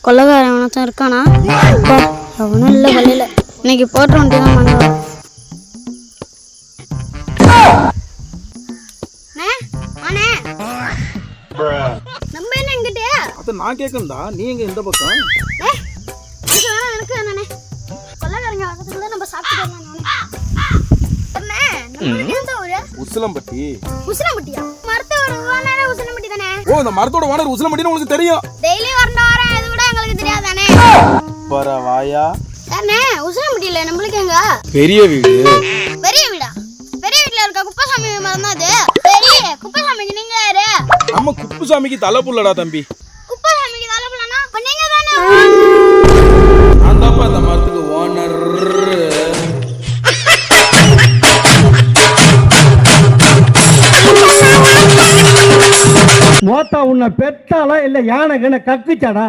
கொள்ளக்காரன் அவனத்தான் இருக்கானா? அவனும் இல்லை வழியில். இன்னைக்கு போட்டு வண்டி தான் பண்ணுவான். நம்ம என்ன எங்கிட்டே அத நான் கேட்கணும்டா. நீ எங்க இந்த பக்கம்? எனக்கு என்னண்ணே கொள்ளக்காரங்க பக்கத்துல நம்ம சாப்பிட்டு உசிலம்பட்டி. உசிலம்பட்டியா? மரத்தோட ஓனர் உசிலம்பட்டி தானே? ஓ, இந்த மரத்தோட ஓனர் உசிலம்பட்டின்னு உங்களுக்கு தெரியும்? டெய்லி வரணும் இது கூட எங்களுக்கு தெரியாதானே? பரவாயா தானே உசிலம்பட்டியில நம்மளுக்கு எங்க பெரிய வீடு. பெரிய வீடா? பெரிய வீட்ல இருக்க குப்பசாமி மரம் தான் அது. பெரிய குப்பசாமிக்கு நீங்க யாரு? நம்ம குப்புசாமிக்கு தலை புள்ளடா தம்பி. குப்பசாமிக்கு தலை புள்ளனா அப்ப நீங்க தானே? நான் தான் அந்த மரத்துக்கு ஓனர். மோத்தா உன்னை பெத்தாலா இல்ல யானை கக்குச்சாடா?